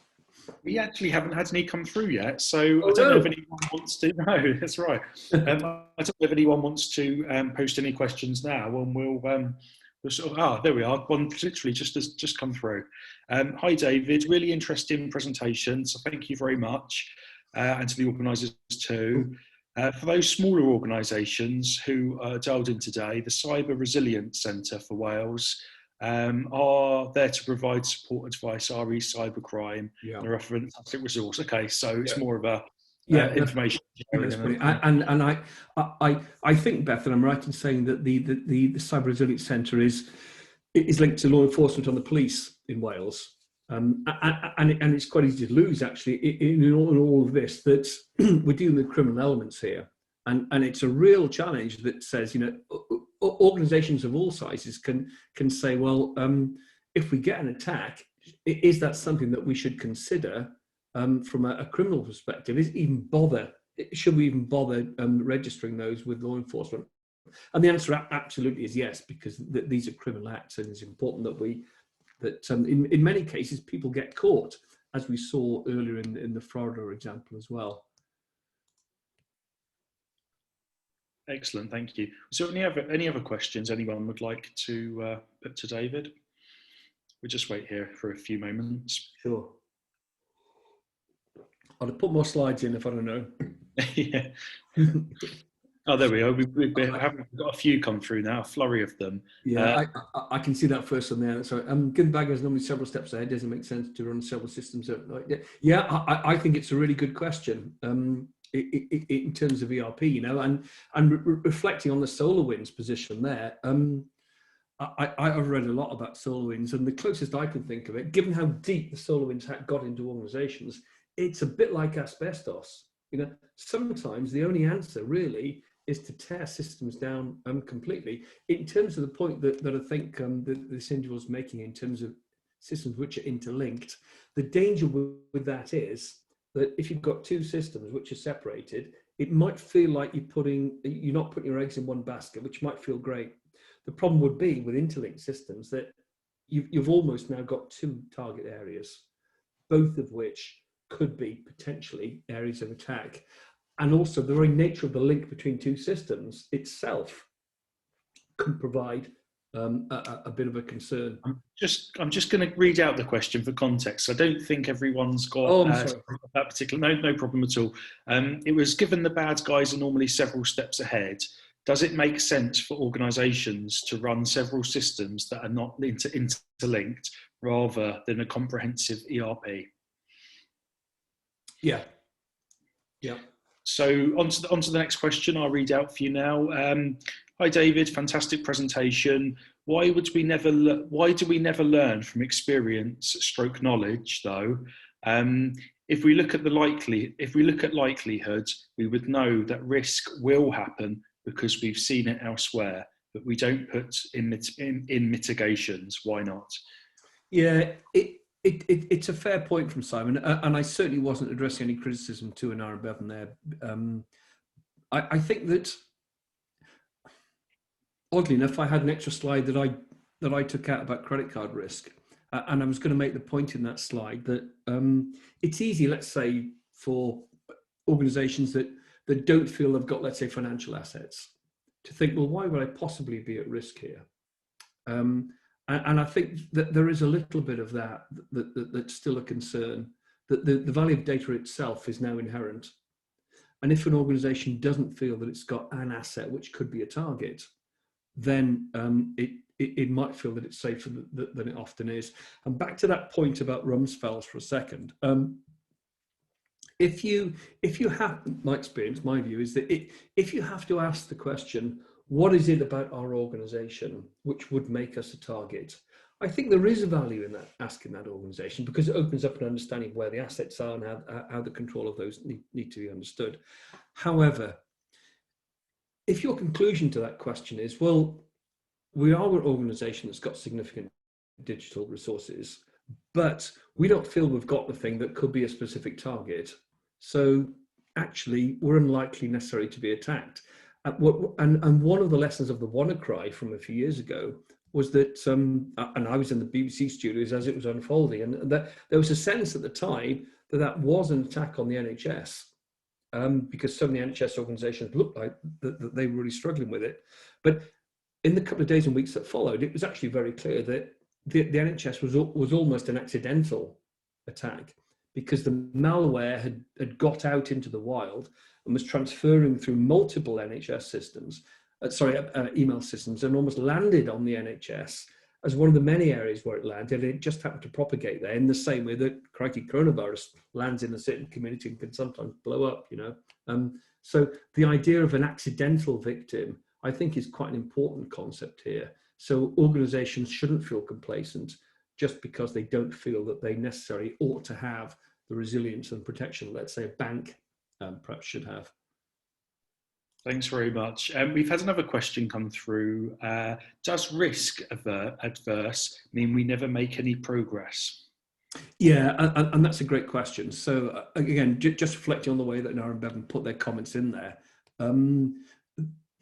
We actually haven't had any come through yet, so I don't know if anyone wants to. No, that's right. I don't know if anyone wants to post any questions now, and we'll sort of. There we are. One literally just come through. Hi, David. Really interesting presentation. So thank you very much, and to the organisers too. For those smaller organisations who are dialed in today, the Cyber Resilience Centre for Wales are there to provide support, advice, RE cybercrime, and a fantastic resource. Okay, so it's more of a information sharing. And I think, Beth, and I'm right in saying that the Cyber Resilience Centre is linked to law enforcement on the police in Wales. And it's quite easy to lose, actually, in all of this, that we're dealing with criminal elements here. And it's a real challenge that says, organisations of all sizes can say, well, if we get an attack, is that something that we should consider from a criminal perspective? Should we even bother registering those with law enforcement? And the answer absolutely is yes, because these are criminal acts, and it's important that in many cases people get caught, as we saw earlier in the Florida example as well. Excellent, thank you. So any other questions anyone would like to put to David? We'll just wait here for a few moments. Sure. I'll put more slides in if I don't know. Yeah. Oh, there we are. We've got a few come through now, a flurry of them. Yeah, I can see that first one there. So given Bagger is normally several steps ahead, doesn't make sense to run several systems. Yeah, I think it's a really good question. In terms of ERP, and reflecting on the SolarWinds position there, I've read a lot about SolarWinds, and the closest I can think of it, given how deep the SolarWinds got into organisations, it's a bit like asbestos. Sometimes the only answer really is to tear systems down completely. In terms of the point that I think that this individual is making in terms of systems which are interlinked, the danger with that is that if you've got two systems which are separated, it might feel like you're not putting your eggs in one basket, which might feel great. The problem would be with interlinked systems that you've almost now got two target areas, both of which could be potentially areas of attack. And also the very nature of the link between two systems itself could provide a bit of a concern. I'm just going to read out the question for context. I don't think everyone's got that particular. No problem at all. It was, given the bad guys are normally several steps ahead, does it make sense for organisations to run several systems that are not interlinked rather than a comprehensive ERP? Yeah. So on to the next question. I'll read out for you now. Hi David, fantastic presentation. Why do we never learn from experience / knowledge though? If we look at likelihood, we would know that risk will happen because we've seen it elsewhere, but we don't put in mitigations. Why not? Yeah, it's a fair point from Simon, and I certainly wasn't addressing any criticism to Anara Bevan there. I think that, oddly enough, I had an extra slide that I took out about credit card risk, and I was going to make the point in that slide that it's easy, let's say, for organisations that don't feel they've got, let's say, financial assets, to think, well, why would I possibly be at risk here? And I think that there is a little bit of that's still a concern, that the value of data itself is now inherent. And if an organisation doesn't feel that it's got an asset which could be a target, then it might feel that it's safer than it often is. And back to that point about Rumsfeld's for a second. If you have, my experience, my view is that if you have to ask the question, what is it about our organisation which would make us a target? I think there is a value in that, asking that organisation, because it opens up an understanding of where the assets are and how the control of those need to be understood. However, if your conclusion to that question is, well, we are an organisation that's got significant digital resources, but we don't feel we've got the thing that could be a specific target. So actually, we're unlikely necessarily to be attacked. And one of the lessons of the WannaCry from a few years ago was that, and I was in the BBC studios as it was unfolding, and that there was a sense at the time that that was an attack on the NHS, because some of the NHS organisations looked like that they were really struggling with it. But in the couple of days and weeks that followed, it was actually very clear that the NHS was almost an accidental attack, because the malware had got out into the wild and was transferring through multiple NHS systems, email systems, and almost landed on the NHS as one of the many areas where it landed. It just happened to propagate there in the same way that crikey coronavirus lands in a certain community and can sometimes blow up, you know. So the idea of an accidental victim, I think, is quite an important concept here. So organizations shouldn't feel complacent just because they don't feel that they necessarily ought to have the resilience and protection, let's say, a bank perhaps should have. Thanks very much. We've had another question come through. Does risk adverse mean we never make any progress? Yeah, and that's a great question. So again, just reflecting on the way that Nara and Bevan put their comments in there,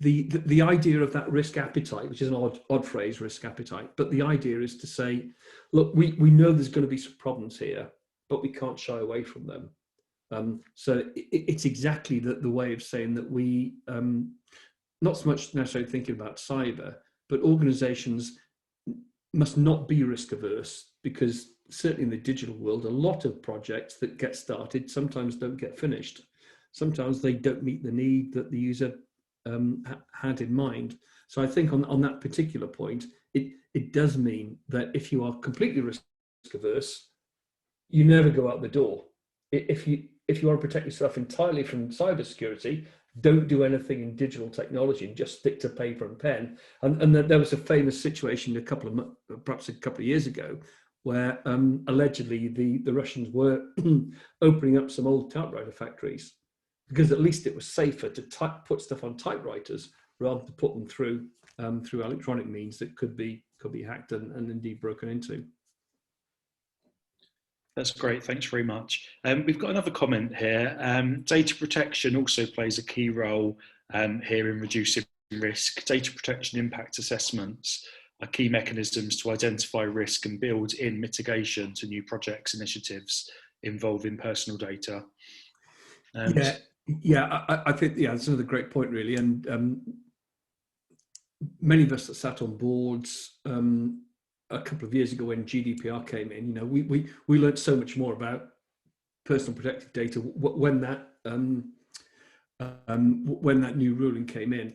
the idea of that risk appetite, which is an odd phrase, risk appetite, but the idea is to say, look, we know there's going to be some problems here, but we can't shy away from them. So it's exactly the way of saying that we, not so much necessarily thinking about cyber, but organizations must not be risk averse, because certainly in the digital world, a lot of projects that get started sometimes don't get finished. Sometimes they don't meet the need that the user had in mind. So I think on that particular point, it does mean that if you are completely risk averse, you never go out the door. If you want to protect yourself entirely from cybersecurity, don't do anything in digital technology and just stick to paper and pen. And there was a famous situation perhaps a couple of years ago, where allegedly the Russians were opening up some old typewriter factories, because at least it was safer to put stuff on typewriters rather than put them through electronic means that could be hacked and indeed broken into. That's great, thanks very much. We've got another comment here. Data protection also plays a key role here in reducing risk. Data protection impact assessments are key mechanisms to identify risk and build in mitigation to new projects initiatives involving personal data. I think that's another great point, really. And many of us that sat on boards a couple of years ago when GDPR came in, we learned so much more about personal protective data when that new ruling came in.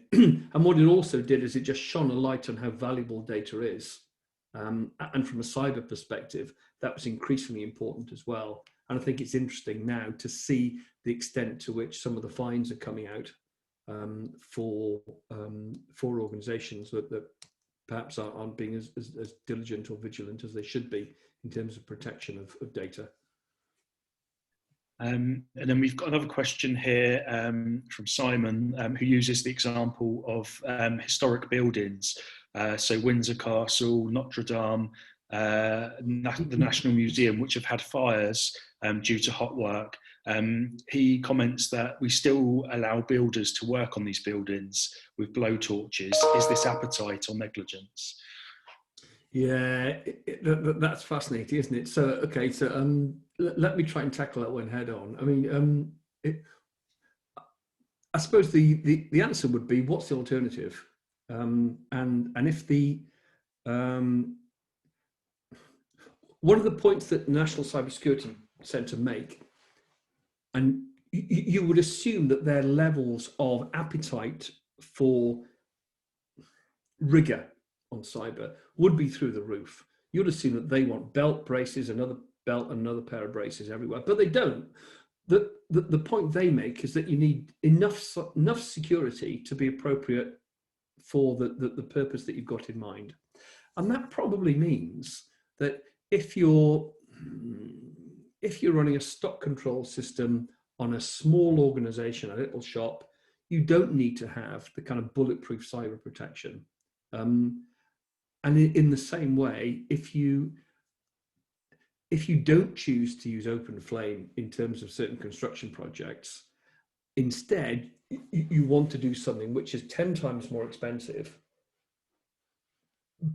And what it also did is it just shone a light on how valuable data is. And from a cyber perspective, that was increasingly important as well. And I think it's interesting now to see the extent to which some of the fines are coming out for organisations that perhaps aren't being as diligent or vigilant as they should be in terms of protection of data. And then we've got another question here from Simon, who uses the example of historic buildings. So Windsor Castle, Notre Dame, the National Museum, which have had fires due to hot work. He comments that we still allow builders to work on these buildings with blowtorches. Is this appetite or negligence? Yeah, that's fascinating, isn't it? So, okay, so let me try and tackle that one head on. I mean, I suppose the answer would be, what's the alternative? And if one of the points that the National Cybersecurity Centre make, and you would assume that their levels of appetite for rigor on cyber would be through the roof. You'd assume that they want belt braces, another belt, another pair of braces everywhere, but they don't. The point they make is that you need enough security to be appropriate for the purpose that you've got in mind. And that probably means that if you're running a stock control system on a small organization, a little shop, you don't need to have the kind of bulletproof cyber protection. And in the same way, if you don't choose to use open flame in terms of certain construction projects, instead, you want to do something which is 10 times more expensive,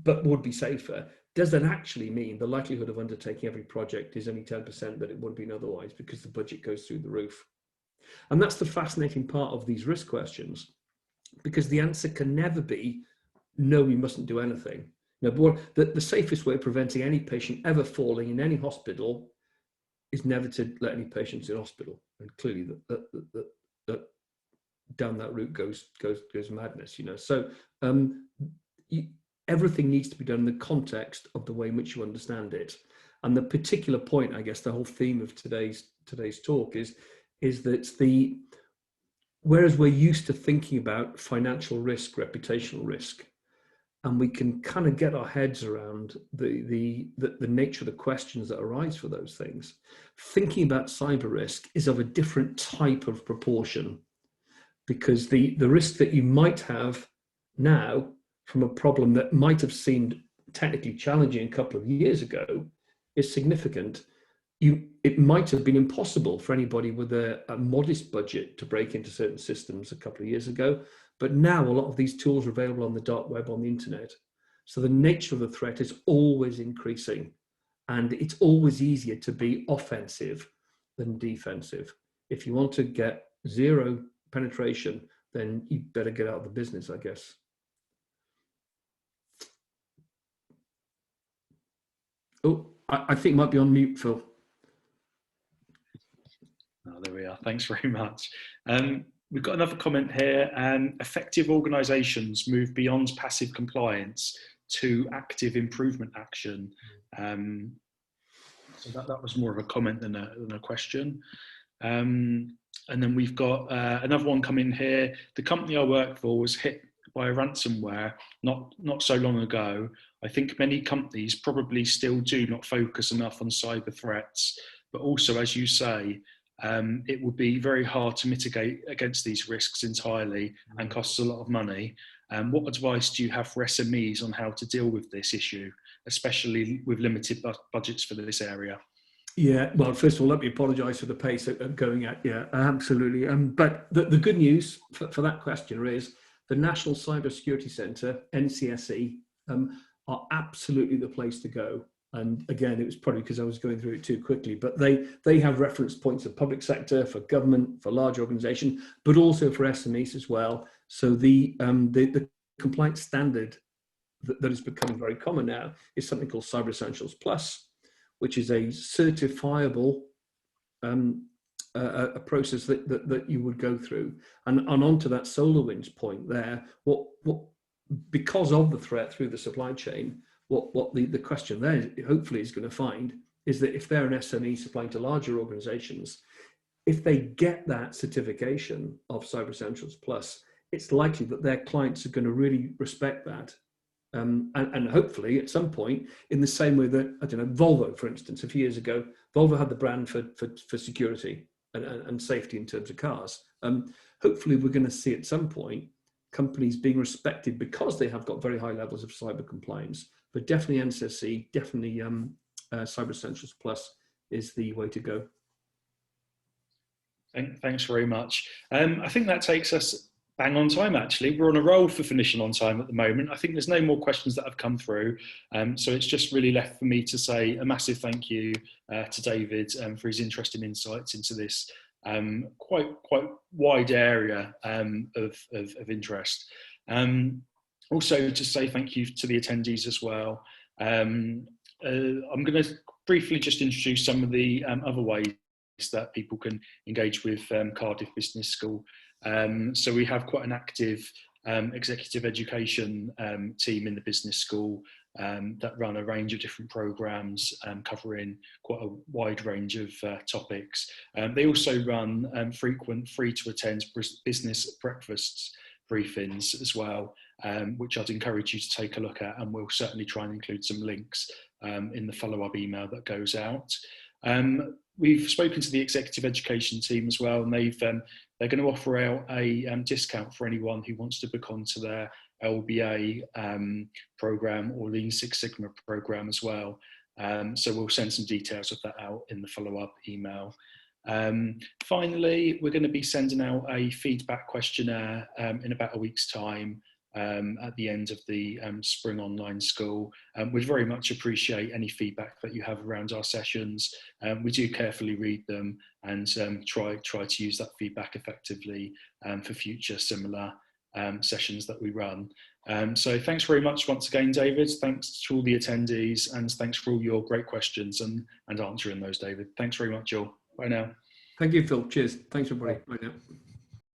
but would be safer. Does that actually mean the likelihood of undertaking every project is only 10% that it would have been otherwise, because the budget goes through the roof? And that's the fascinating part of these risk questions, because the answer can never be, no, we mustn't do anything. The safest way of preventing any patient ever falling in any hospital is never to let any patients in hospital. And clearly that down that route goes madness, So everything needs to be done in the context of the way in which you understand it. And the particular point, I guess, the whole theme of today's talk is that whereas we're used to thinking about financial risk, reputational risk, and we can kind of get our heads around the nature of the questions that arise for those things, thinking about cyber risk is of a different type of proportion, because the risk that you might have now from a problem that might have seemed technically challenging a couple of years ago is significant. It might have been impossible for anybody with a modest budget to break into certain systems a couple of years ago, but now a lot of these tools are available on the dark web, on the internet. So the nature of the threat is always increasing, and it's always easier to be offensive than defensive. If you want to get zero penetration, then you better get out of the business, I guess. Oh, I think might be on mute, Phil. Oh, there we are. Thanks very much. We've got another comment here. Effective organisations move beyond passive compliance to active improvement action. So that was more of a comment than a question. And then we've got another one coming here. The company I work for was hit by a ransomware not so long ago. I think many companies probably still do not focus enough on cyber threats, but also, as you say, it would be very hard to mitigate against these risks entirely and costs a lot of money. What advice do you have for SMEs on how to deal with this issue, especially with limited budgets for this area? Yeah, well, first of all, let me apologise for the pace I'm going at. Yeah, absolutely. But the good news for that question is the National Cyber Security Centre, NCSE, are absolutely the place to go. And again, it was probably because I was going through it too quickly, but they have reference points for public sector, for government, for large organisation, but also for SMEs as well. So the compliance standard that is becoming very common now is something called Cyber Essentials Plus, which is a certifiable a process that you would go through. And onto that SolarWinds point there, what because of the threat through the supply chain, what the question there hopefully is going to find is that if they're an SME supplying to larger organizations, if they get that certification of Cyber Essentials Plus, it's likely that their clients are going to really respect that. And hopefully at some point, in the same way that, I don't know, Volvo, for instance, a few years ago, Volvo had the brand for security and safety in terms of cars. Hopefully we're going to see at some point companies being respected because they have got very high levels of cyber compliance. But definitely NCSE, definitely Cyber Essentials Plus is the way to go. Thanks very much. I think that takes us bang on time, actually. We're on a roll for finishing on time at the moment. I think there's no more questions that have come through. So it's just really left for me to say a massive thank you to David for his interesting insights into this quite wide area of interest. Also to say thank you to the attendees as well. I'm going to briefly just introduce some of the other ways that people can engage with Cardiff Business School. So we have quite an active executive education team in the business school that run a range of different programs covering quite a wide range of topics. They also run frequent free to attend business breakfasts briefings as well, which I'd encourage you to take a look at, and we'll certainly try and include some links in the follow-up email that goes out. we've spoken to the executive education team as well, and they're going to offer out a discount for anyone who wants to book onto their LBA program or Lean Six Sigma program as well. So we'll send some details of that out in the follow-up email. Finally, we're going to be sending out a feedback questionnaire in about a week's time at the end of the spring online school. We'd very much appreciate any feedback that you have around our sessions. We do carefully read them and try to use that feedback effectively for future similar sessions that we run. So thanks very much once again, David. Thanks to all the attendees, and thanks for all your great questions and answering those, David. Thanks very much, all. Bye now. Thank you, Phil. Cheers. Thanks, everybody. Bye now.